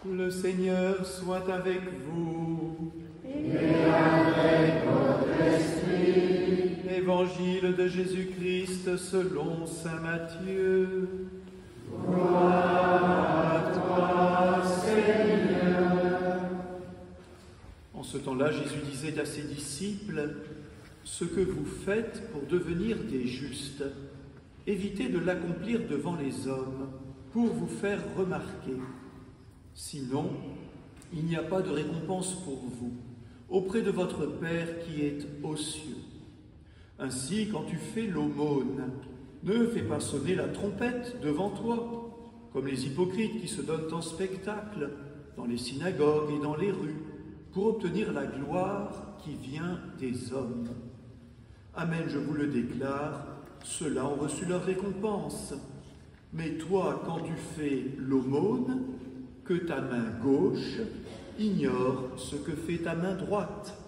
Le Seigneur soit avec vous. Et avec votre esprit. Évangile de Jésus-Christ selon saint Matthieu. Gloire à toi, Seigneur. En ce temps-là, Jésus disait à ses disciples, « Ce que vous faites pour devenir des justes, évitez de l'accomplir devant les hommes pour vous faire remarquer. Sinon, il n'y a pas de récompense pour vous auprès de votre Père qui est aux cieux. Ainsi, quand tu fais l'aumône, ne fais pas sonner la trompette devant toi, comme les hypocrites qui se donnent en spectacle dans les synagogues et dans les rues, pour obtenir la gloire qui vient des hommes. Amen, je vous le déclare, ceux-là ont reçu leur récompense. Mais toi, quand tu fais l'aumône, que ta main gauche ignore ce que fait ta main droite,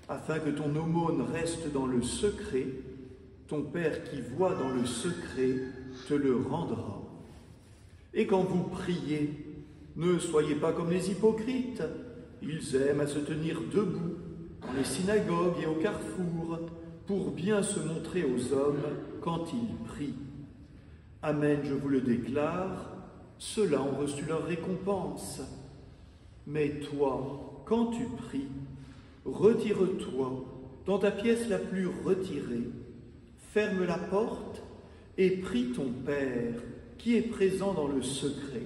afin que ton aumône reste dans le secret, ton Père qui voit dans le secret te le rendra. Et quand vous priez, ne soyez pas comme les hypocrites. Ils aiment à se tenir debout dans les synagogues et au carrefour pour bien se montrer aux hommes quand ils prient. Amen, je vous le déclare, ceux-là ont reçu leur récompense. Mais toi, quand tu pries, retire-toi dans ta pièce la plus retirée, ferme la porte et prie ton Père qui est présent dans le secret.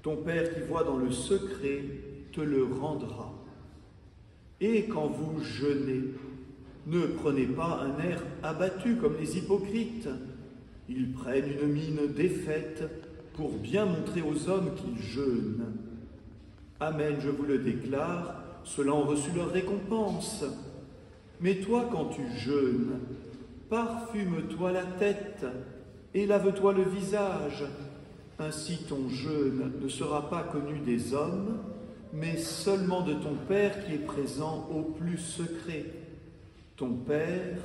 Ton Père qui voit dans le secret te le rendra. Et quand vous jeûnez, ne prenez pas un air abattu comme les hypocrites. Ils prennent une mine défaite pour bien montrer aux hommes qu'ils jeûnent. Amen, je vous le déclare, ceux-là ont reçu leur récompense. Mais toi, quand tu jeûnes, parfume-toi la tête et lave-toi le visage. Ainsi ton jeûne ne sera pas connu des hommes, mais seulement de ton Père qui est présent au plus secret. Ton Père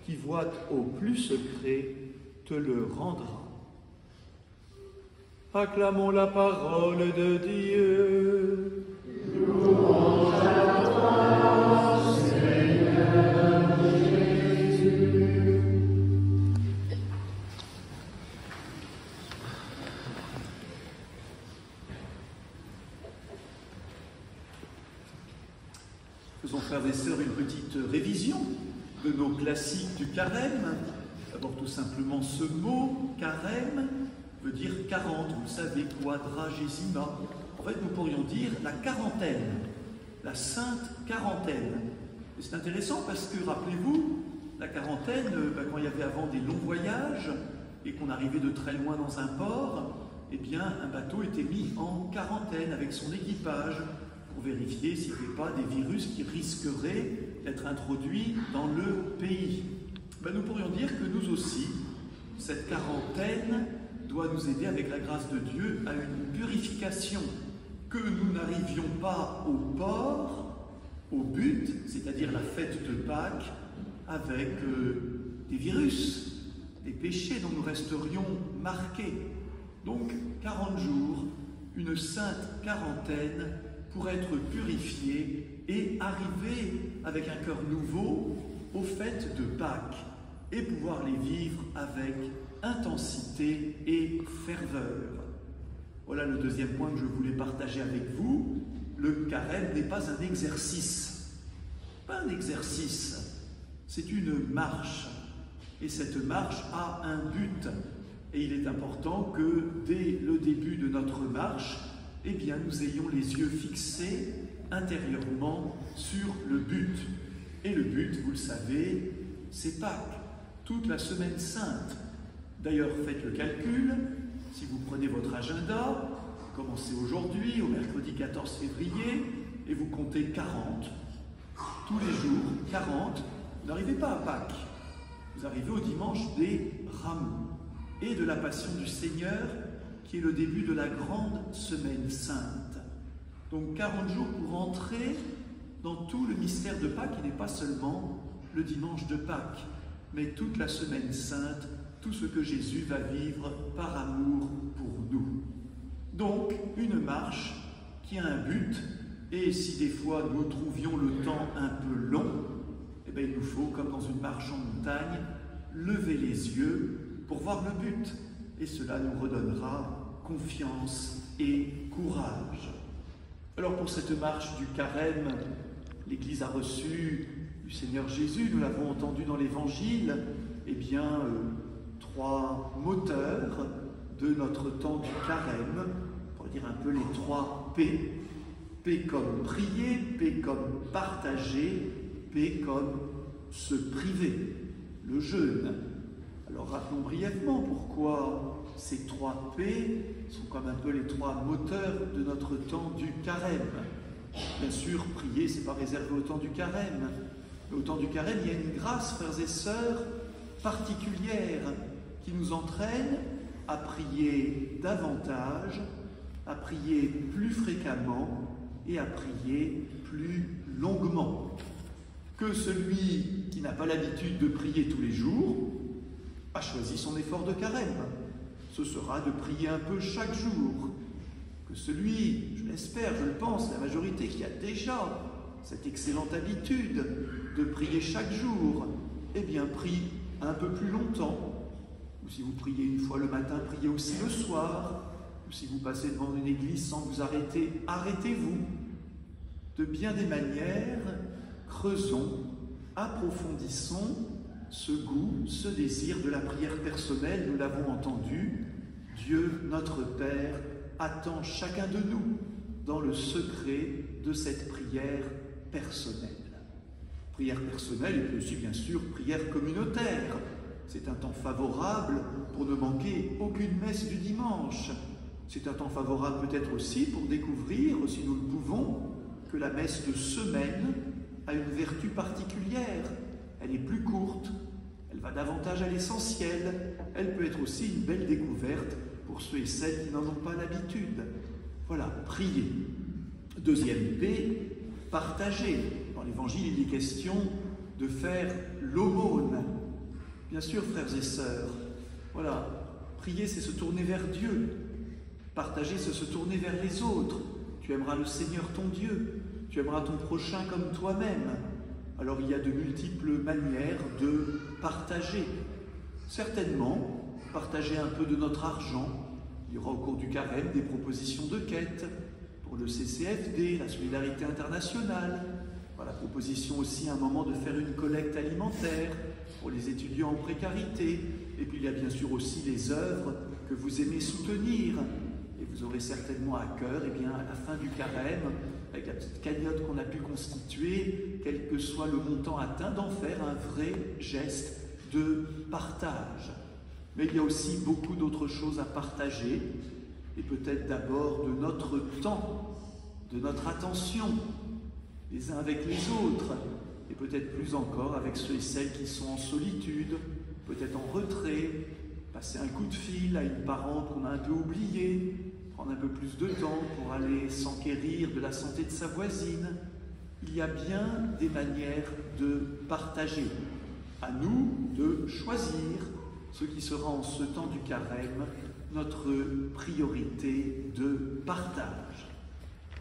qui voit au plus secret te le rendra. Acclamons la parole de Dieu. Louange à toi, Seigneur Jésus. Faisons, frères et sœurs, une petite révision de nos classiques du carême. D'abord, tout simplement, ce mot, carême, veut dire 40, vous savez, quadragésima. En fait, nous pourrions dire la quarantaine, la sainte quarantaine. Et c'est intéressant parce que, rappelez-vous, la quarantaine, quand il y avait avant des longs voyages et qu'on arrivait de très loin dans un port, eh bien, un bateau était mis en quarantaine avec son équipage pour vérifier s'il n'y avait pas des virus qui risqueraient d'être introduits dans le pays. Nous pourrions dire que nous aussi, cette quarantaine doit nous aider avec la grâce de Dieu à une purification, que nous n'arrivions pas au port, au but, c'est-à-dire la fête de Pâques, avec des virus, des péchés dont nous resterions marqués. Donc 40 jours, une sainte quarantaine pour être purifié et arriver avec un cœur nouveau aux fêtes de Pâques et pouvoir les vivre avec intensité et ferveur. Voilà le deuxième point que je voulais partager avec vous. Le carême n'est pas un exercice. Pas un exercice, c'est une marche. Et cette marche a un but. Et il est important que dès le début de notre marche, eh bien, nous ayons les yeux fixés intérieurement sur le but. Et le but, vous le savez, c'est Pâques, toute la semaine sainte. D'ailleurs, faites le calcul, si vous prenez votre agenda, commencez aujourd'hui, au mercredi 14 février, et vous comptez 40. Tous les jours, 40, vous n'arrivez pas à Pâques. Vous arrivez au dimanche des Rameaux et de la Passion du Seigneur, qui est le début de la grande semaine sainte. Donc 40 jours pour entrer dans tout le mystère de Pâques, qui n'est pas seulement le dimanche de Pâques, mais toute la semaine sainte, tout ce que Jésus va vivre par amour pour nous. Donc, une marche qui a un but, et si des fois nous trouvions le temps un peu long, eh bien, il nous faut, comme dans une marche en montagne, lever les yeux pour voir le but, et cela nous redonnera confiance et courage. Alors pour cette marche du carême, l'Église a reçu du Seigneur Jésus, nous l'avons entendu dans l'Évangile, eh bien, 3 moteurs de notre temps du carême, pour dire un peu les 3 P. P comme prier, P comme partager, P comme se priver, le jeûne. Alors rappelons brièvement pourquoi ces 3 P sont comme un peu les 3 moteurs de notre temps du carême. Bien sûr, prier, ce n'est pas réservé au temps du carême. Mais au temps du carême, il y a une grâce, frères et sœurs, particulière qui nous entraîne à prier davantage, à prier plus fréquemment et à prier plus longuement. Que celui qui n'a pas l'habitude de prier tous les jours a choisi son effort de carême. Ce sera de prier un peu chaque jour. Que celui, je l'espère, je le pense, la majorité qui a déjà cette excellente habitude de prier chaque jour, eh bien prie un peu plus longtemps. Ou si vous priez une fois le matin, priez aussi le soir. Ou si vous passez devant une église sans vous arrêter, arrêtez-vous. De bien des manières, creusons, approfondissons ce goût, ce désir de la prière personnelle. Nous l'avons entendu, Dieu, notre Père, attend chacun de nous dans le secret de cette prière personnelle. Prière personnelle et puis aussi, bien sûr, prière communautaire. C'est un temps favorable pour ne manquer aucune messe du dimanche. C'est un temps favorable peut-être aussi pour découvrir, si nous le pouvons, que la messe de semaine a une vertu particulière. Elle est plus courte, elle va davantage à l'essentiel. Elle peut être aussi une belle découverte pour ceux et celles qui n'en ont pas l'habitude. Voilà, prier. Deuxième P, partager. Dans l'Évangile, il est question de faire l'aumône. Bien sûr, frères et sœurs, voilà, prier, c'est se tourner vers Dieu. Partager, c'est se tourner vers les autres. Tu aimeras le Seigneur ton Dieu. Tu aimeras ton prochain comme toi-même. Alors, il y a de multiples manières de partager. Certainement, partager un peu de notre argent. Il y aura au cours du carême des propositions de quête pour le CCFD, la solidarité internationale. Voilà, proposition aussi à un moment de faire une collecte alimentaire pour les étudiants en précarité. Et puis il y a bien sûr aussi les œuvres que vous aimez soutenir. Et vous aurez certainement à cœur, eh bien, à la fin du carême, avec la petite cagnotte qu'on a pu constituer, quel que soit le montant atteint, d'en faire un vrai geste de partage. Mais il y a aussi beaucoup d'autres choses à partager, et peut-être d'abord de notre temps, de notre attention, les uns avec les autres, et peut-être plus encore avec ceux et celles qui sont en solitude, peut-être en retrait, passer un coup de fil à une parente qu'on a un peu oubliée, prendre un peu plus de temps pour aller s'enquérir de la santé de sa voisine. Il y a bien des manières de partager. À nous de choisir ce qui sera en ce temps du carême notre priorité de partage.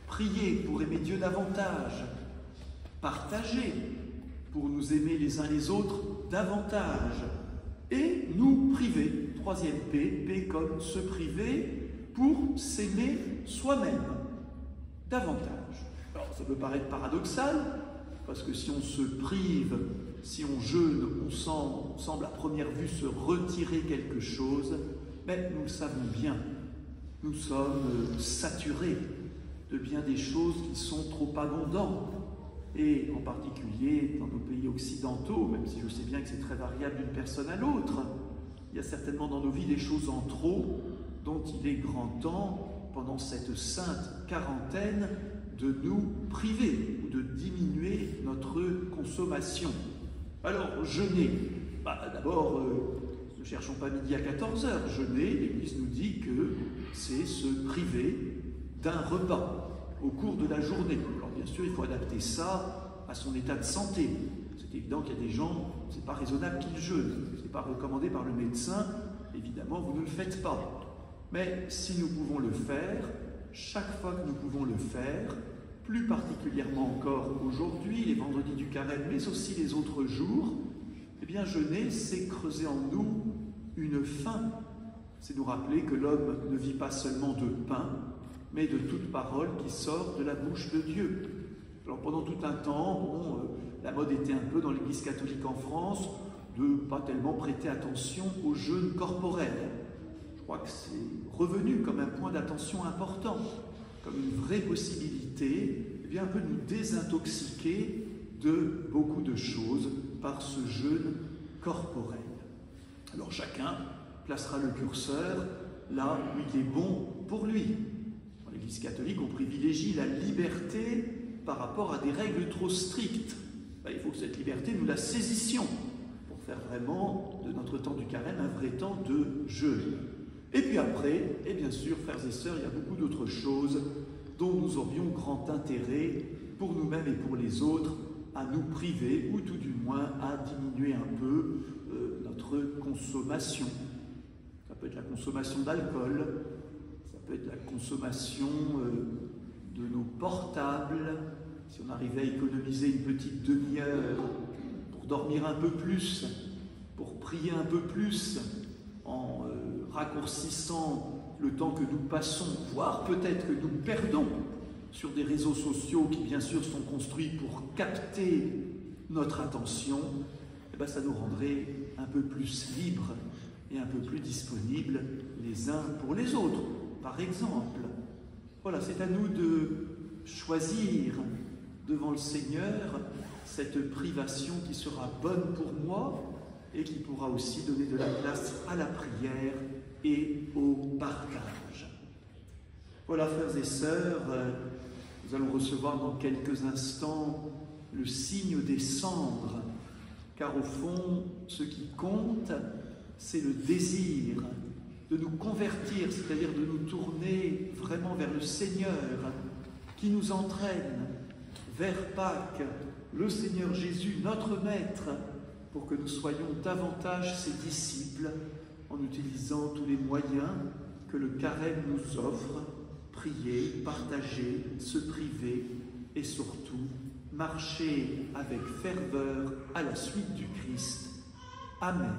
Prier pour aimer Dieu davantage, partager pour nous aimer les uns les autres davantage, et nous priver, troisième P, P comme se priver pour s'aimer soi-même davantage. Alors ça peut paraître paradoxal, parce que si on se prive, si on jeûne, on semble à première vue se retirer quelque chose, mais nous le savons bien, nous sommes saturés de bien des choses qui sont trop abondantes. Et en particulier dans nos pays occidentaux, même si je sais bien que c'est très variable d'une personne à l'autre, il y a certainement dans nos vies des choses en trop dont il est grand temps, pendant cette sainte quarantaine, de nous priver ou de diminuer notre consommation. Alors, jeûner, d'abord, ne cherchons pas midi à 14h. Jeûner, l'Église nous dit que c'est se priver d'un repas au cours de la journée. Alors bien sûr, il faut adapter ça à son état de santé. C'est évident qu'il y a des gens, c'est pas raisonnable qu'ils jeûnent. C'est pas recommandé par le médecin. Évidemment, vous ne le faites pas. Mais si nous pouvons le faire, chaque fois que nous pouvons le faire, plus particulièrement encore aujourd'hui, les vendredis du carême, mais aussi les autres jours, eh bien jeûner, c'est creuser en nous une faim. C'est nous rappeler que l'homme ne vit pas seulement de pain, mais de toute parole qui sort de la bouche de Dieu. Alors pendant tout un temps, la mode était un peu dans l'Église catholique en France de ne pas tellement prêter attention au jeûne corporel. Je crois que c'est revenu comme un point d'attention important, comme une vraie possibilité, eh bien un peu de nous désintoxiquer de beaucoup de choses par ce jeûne corporel. Alors chacun placera le curseur là où il est bon pour lui. Dans l'Église catholique, on privilégie la liberté par rapport à des règles trop strictes. Il faut que cette liberté, nous la saisissions pour faire vraiment de notre temps du carême un vrai temps de jeûne. Et puis après, et bien sûr, frères et sœurs, il y a beaucoup d'autres choses dont nous aurions grand intérêt pour nous-mêmes et pour les autres à nous priver, ou tout du moins à diminuer un peu notre consommation. Ça peut être la consommation d'alcool, ça peut être la consommation de nos portables, si on arrivait à économiser une petite demi-heure pour dormir un peu plus, pour prier un peu plus, en raccourcissant le temps que nous passons, voire peut-être que nous perdons sur des réseaux sociaux qui bien sûr sont construits pour capter notre attention, eh bien, ça nous rendrait un peu plus libres et un peu plus disponibles les uns pour les autres, par exemple. Voilà, c'est à nous de choisir devant le Seigneur cette privation qui sera bonne pour moi et qui pourra aussi donner de la place à la prière et au partage. Voilà, frères et sœurs, nous allons recevoir dans quelques instants le signe des cendres, car au fond, ce qui compte, c'est le désir de nous convertir, c'est-à-dire de nous tourner vraiment vers le Seigneur, qui nous entraîne vers Pâques, le Seigneur Jésus, notre Maître, pour que nous soyons davantage ses disciples en utilisant tous les moyens que le carême nous offre, prier, partager, se priver et surtout marcher avec ferveur à la suite du Christ. Amen.